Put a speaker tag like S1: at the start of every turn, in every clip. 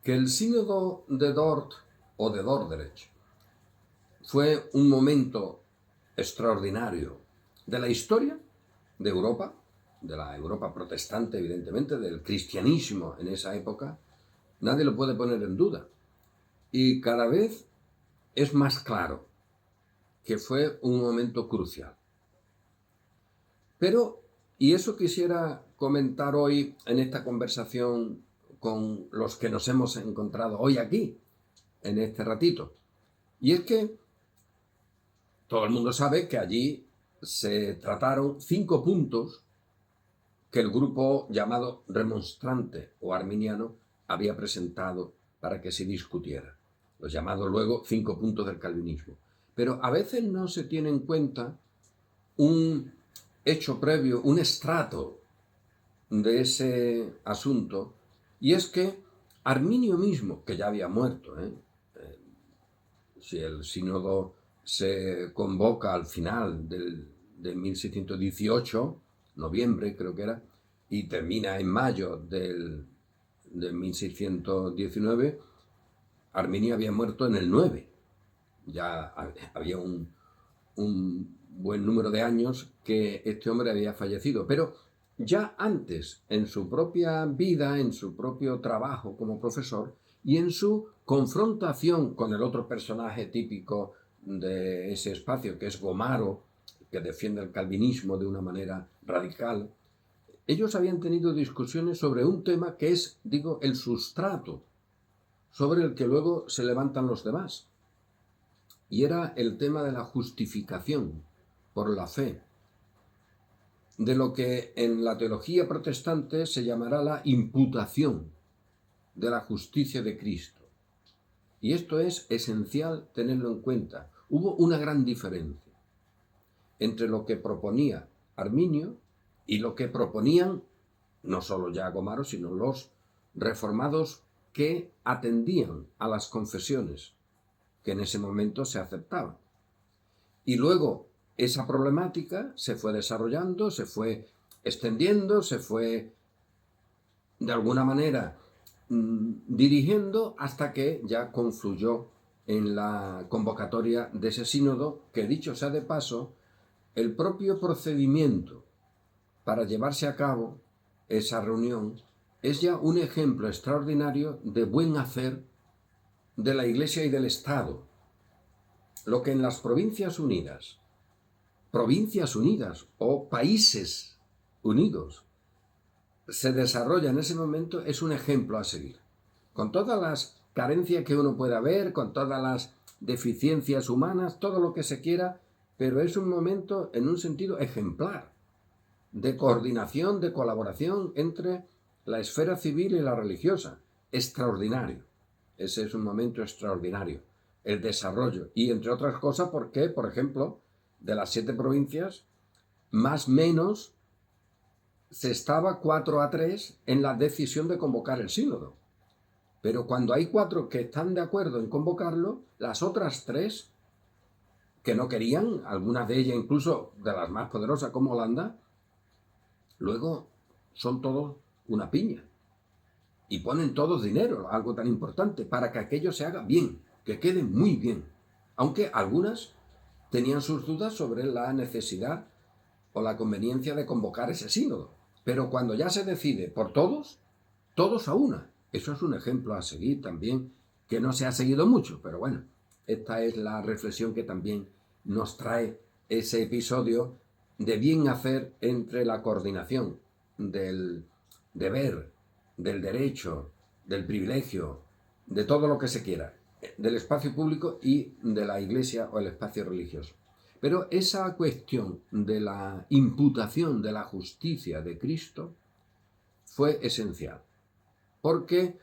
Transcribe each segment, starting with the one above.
S1: que el sínodo de Dort o de Dordrecht fue un momento extraordinario de la historia de Europa, de la Europa protestante, evidentemente, del cristianismo en esa época, nadie lo puede poner en duda. Y cada vez es más claro que fue un momento crucial. Pero, y eso quisiera comentar hoy en esta conversación con los que nos hemos encontrado hoy aquí, en este ratito. Y es que todo el mundo sabe que allí se trataron 5 puntos que el grupo llamado remonstrante o arminiano había presentado para que se discutiera. Los llamados luego 5 puntos del calvinismo. Pero a veces no se tiene en cuenta un hecho previo, un estrato de ese asunto, y es que Arminio mismo, que ya había muerto, si el sínodo se convoca al final de 1618, noviembre creo que era, y termina en mayo de 1619, Arminio había muerto en el 9. Ya había un buen número de años que este hombre había fallecido, pero ya antes, en su propia vida, en su propio trabajo como profesor y en su confrontación con el otro personaje típico de ese espacio, que es Gomaro, que defiende el calvinismo de una manera radical, ellos habían tenido discusiones sobre un tema que es, digo, el sustrato sobre el que luego se levantan los demás. Y era el tema de la justificación por la fe, de lo que en la teología protestante se llamará la imputación de la justicia de Cristo. Y esto es esencial tenerlo en cuenta. Hubo una gran diferencia entre lo que proponía Arminio y lo que proponían no solo ya Gomaro, sino los reformados que atendían a las confesiones que en ese momento se aceptaban. Y luego esa problemática se fue desarrollando, se fue extendiendo, se fue de alguna manera dirigiendo hasta que ya confluyó en la convocatoria de ese sínodo, que dicho sea de paso, el propio procedimiento para llevarse a cabo esa reunión es ya un ejemplo extraordinario de buen hacer de la Iglesia y del Estado. Lo que en las Provincias Unidas o países unidos se desarrolla en ese momento es un ejemplo a seguir. Con todas las carencias que uno pueda ver, con todas las deficiencias humanas, todo lo que se quiera, pero es un momento en un sentido ejemplar de coordinación, de colaboración entre la esfera civil y la religiosa. Extraordinario. Ese es un momento extraordinario. El desarrollo. Y entre otras cosas porque, por ejemplo, de las 7 provincias, más o menos se estaba 4-3 en la decisión de convocar el sínodo. Pero cuando hay 4 que están de acuerdo en convocarlo, las otras 3 que no querían, algunas de ellas incluso de las más poderosas como Holanda, luego son todos una piña. Y ponen todos dinero, algo tan importante, para que aquello se haga bien, que quede muy bien. Aunque algunas tenían sus dudas sobre la necesidad o la conveniencia de convocar ese sínodo. Pero cuando ya se decide por todos, todos a una. Eso es un ejemplo a seguir también, que no se ha seguido mucho, pero bueno, esta es la reflexión que también nos trae ese episodio de bien hacer entre la coordinación del deber, del derecho, del privilegio, de todo lo que se quiera, del espacio público y de la Iglesia o el espacio religioso. Pero esa cuestión de la imputación de la justicia de Cristo fue esencial. Porque,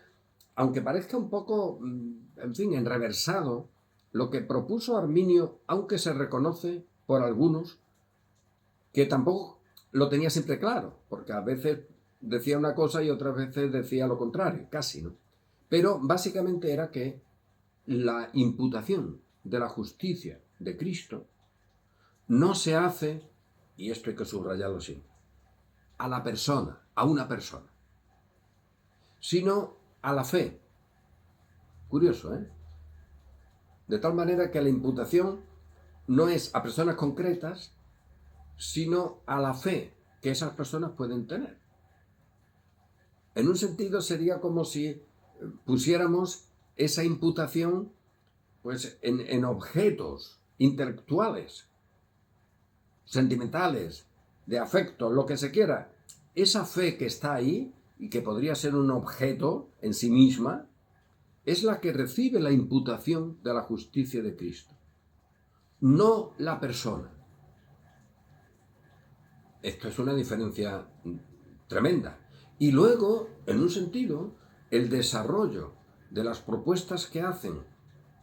S1: aunque parezca un poco, en fin, enreversado, lo que propuso Arminio, aunque se reconoce por algunos, que tampoco lo tenía siempre claro, porque a veces decía una cosa y otras veces decía lo contrario, casi, ¿no? Pero básicamente era que la imputación de la justicia de Cristo no se hace, y esto hay que subrayarlo siempre, a la persona, a una persona, sino a la fe, Curioso, ¿eh? De tal manera que la imputación no es a personas concretas, sino a la fe que esas personas pueden tener. En un sentido sería como si pusiéramos esa imputación pues, en objetos intelectuales, sentimentales, de afecto, lo que se quiera. Esa fe que está ahí y que podría ser un objeto en sí misma, es la que recibe la imputación de la justicia de Cristo, no la persona. Esto es una diferencia tremenda. Y luego, en un sentido, el desarrollo de las propuestas que hacen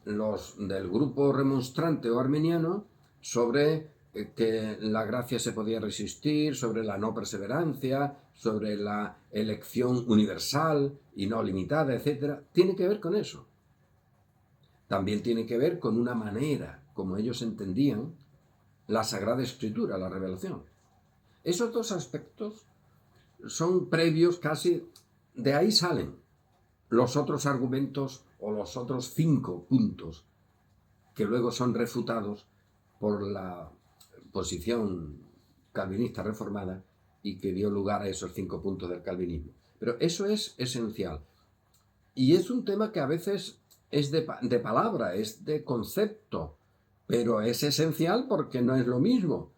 S1: los del grupo remonstrante o arminiano sobre que la gracia se podía resistir, sobre la no perseverancia, sobre la elección universal y no limitada, etc., tiene que ver con eso. También tiene que ver con una manera como ellos entendían la Sagrada Escritura, la revelación. Esos dos aspectos son previos casi, de ahí salen los otros argumentos o los otros 5 puntos que luego son refutados por la posición calvinista reformada y que dio lugar a esos 5 puntos del calvinismo. Pero eso es esencial. Y es un tema que a veces es de palabra, es de concepto, pero es esencial porque no es lo mismo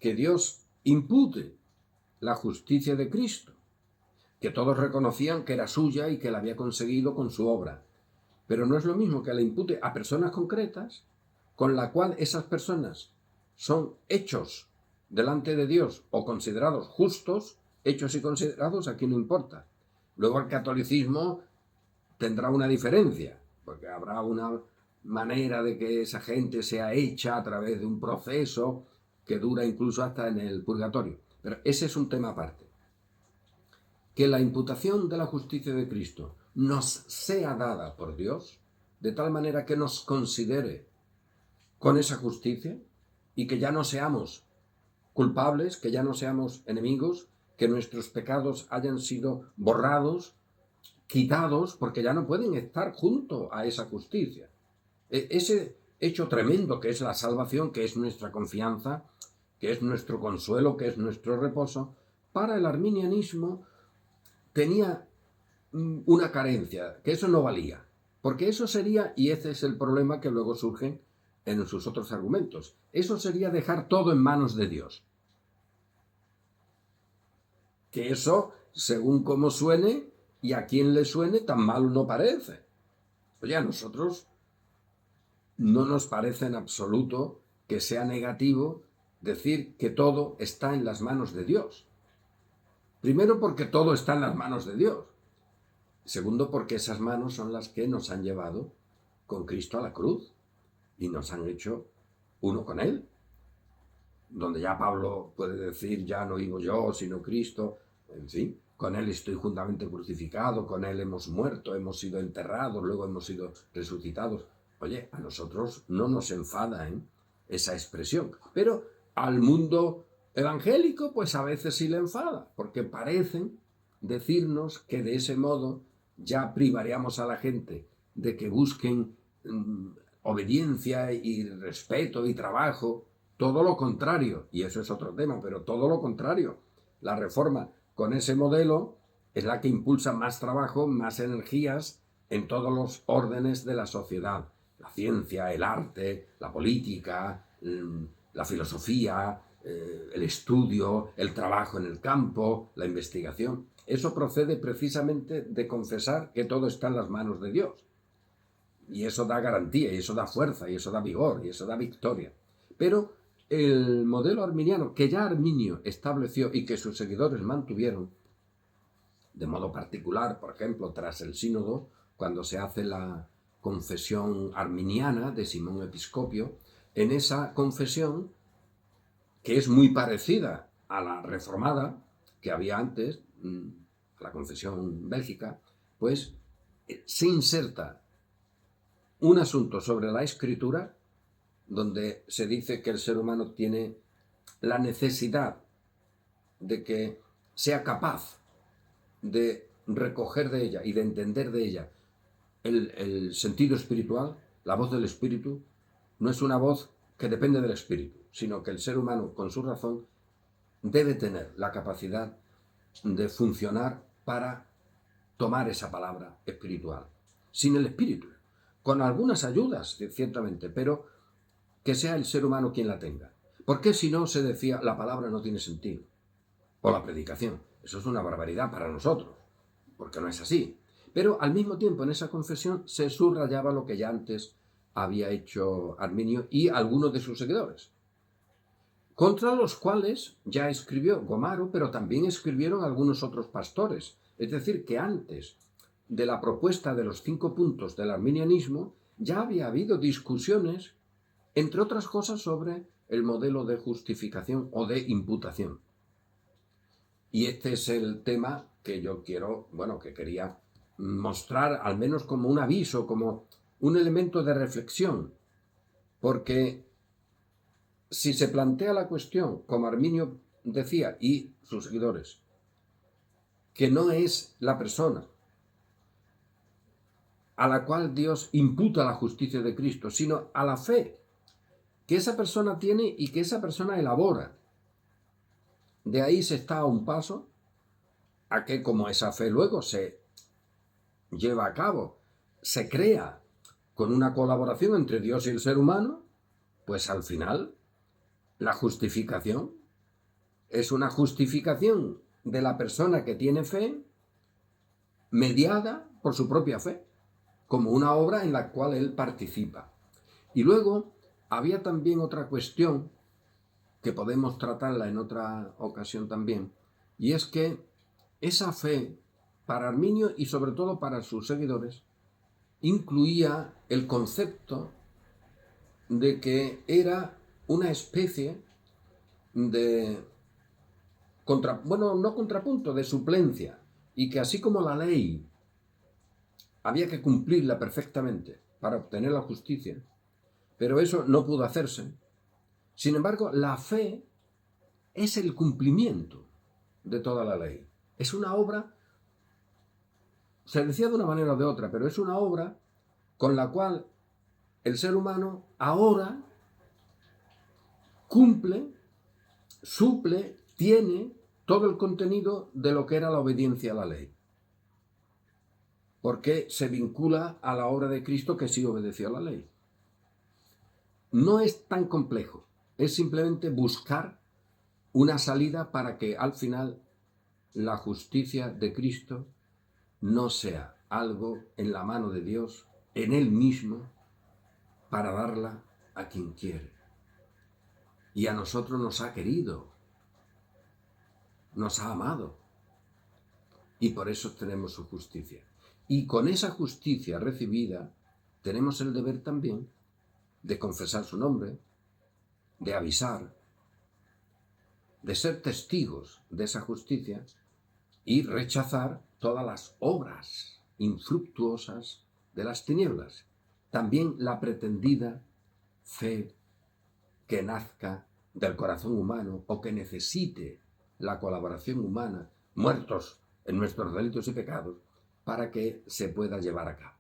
S1: que Dios impute la justicia de Cristo, que todos reconocían que era suya y que la había conseguido con su obra. Pero no es lo mismo que la impute a personas concretas, con la cual esas personas son hechos delante de Dios o considerados justos, hechos y considerados, aquí no importa. Luego el catolicismo tendrá una diferencia, porque habrá una manera de que esa gente sea hecha a través de un proceso que dura incluso hasta en el purgatorio. Pero ese es un tema aparte. Que la imputación de la justicia de Cristo nos sea dada por Dios, de tal manera que nos considere con esa justicia y que ya no seamos culpables, que ya no seamos enemigos, que nuestros pecados hayan sido borrados, quitados, porque ya no pueden estar junto a esa justicia. Ese hecho tremendo que es la salvación, que es nuestra confianza, que es nuestro consuelo, que es nuestro reposo, para el arminianismo tenía una carencia, que eso no valía. Porque eso sería, y ese es el problema que luego surge en sus otros argumentos, eso sería dejar todo en manos de Dios. Que eso, según cómo suene y a quien le suene, tan mal no parece. Oye, a nosotros no nos parece en absoluto que sea negativo decir que todo está en las manos de Dios. Primero porque todo está en las manos de Dios. Segundo porque esas manos son las que nos han llevado con Cristo a la cruz y nos han hecho uno con Él. Donde ya Pablo puede decir, ya no vivo yo, sino Cristo, en fin, con Él estoy juntamente crucificado, con Él hemos muerto, hemos sido enterrados, luego hemos sido resucitados. Oye, a nosotros no nos enfada esa expresión, pero al mundo evangélico pues a veces sí le enfada, porque parecen decirnos que de ese modo ya privaríamos a la gente de que busquen obediencia y respeto y trabajo. Todo lo contrario, y eso es otro tema, pero todo lo contrario. La reforma con ese modelo es la que impulsa más trabajo, más energías en todos los órdenes de la sociedad. La ciencia, el arte, la política, la filosofía, el estudio, el trabajo en el campo, la investigación. Eso procede precisamente de confesar que todo está en las manos de Dios. Y eso da garantía, y eso da fuerza, y eso da vigor, y eso da victoria. Pero el modelo arminiano, que ya Arminio estableció y que sus seguidores mantuvieron, de modo particular, por ejemplo, tras el sínodo, cuando se hace la confesión arminiana de Simón Episcopio, en esa confesión, que es muy parecida a la reformada que había antes, la confesión bélgica, pues se inserta un asunto sobre la escritura donde se dice que el ser humano tiene la necesidad de que sea capaz de recoger de ella y de entender de ella el sentido espiritual, la voz del espíritu, no es una voz que depende del espíritu, sino que el ser humano, con su razón, debe tener la capacidad de funcionar para tomar esa palabra espiritual. Sin el espíritu, con algunas ayudas, ciertamente, pero que sea el ser humano quien la tenga. Porque si no, se decía, la palabra no tiene sentido. O la predicación. Eso es una barbaridad para nosotros, porque no es así. Pero al mismo tiempo, en esa confesión se subrayaba lo que ya antes había hecho Arminio y algunos de sus seguidores, contra los cuales ya escribió Gomaro, pero también escribieron algunos otros pastores. Es decir, que antes de la propuesta de los 5 puntos del arminianismo ya había habido discusiones, entre otras cosas, sobre el modelo de justificación o de imputación. Y este es el tema que yo que quería mostrar al menos como un aviso, como un elemento de reflexión, porque si se plantea la cuestión, como Arminio decía y sus seguidores, que no es la persona a la cual Dios imputa la justicia de Cristo, sino a la fe que esa persona tiene y que esa persona elabora. De ahí se está a un paso a que, como esa fe luego se lleva a cabo, se crea con una colaboración entre Dios y el ser humano, pues al final la justificación es una justificación de la persona que tiene fe, mediada por su propia fe, como una obra en la cual él participa. Y luego había también otra cuestión que podemos tratarla en otra ocasión también, y es que esa fe, para Arminio y sobre todo para sus seguidores, incluía el concepto de que era una especie de no contrapunto, de suplencia, y que así como la ley había que cumplirla perfectamente para obtener la justicia, pero eso no pudo hacerse. Sin embargo, la fe es el cumplimiento de toda la ley. Es una obra, se decía de una manera o de otra, pero es una obra con la cual el ser humano ahora cumple, suple, tiene todo el contenido de lo que era la obediencia a la ley. Porque se vincula a la obra de Cristo, que sí obedeció a la ley. No es tan complejo, es simplemente buscar una salida para que al final la justicia de Cristo no sea algo en la mano de Dios, en Él mismo, para darla a quien quiere. Y a nosotros nos ha querido, nos ha amado, y por eso tenemos su justicia. Y con esa justicia recibida, tenemos el deber también de confesar su nombre, de avisar, de ser testigos de esa justicia y rechazar todas las obras infructuosas de las tinieblas. También la pretendida fe que nazca del corazón humano o que necesite la colaboración humana, muertos en nuestros delitos y pecados, para que se pueda llevar a cabo.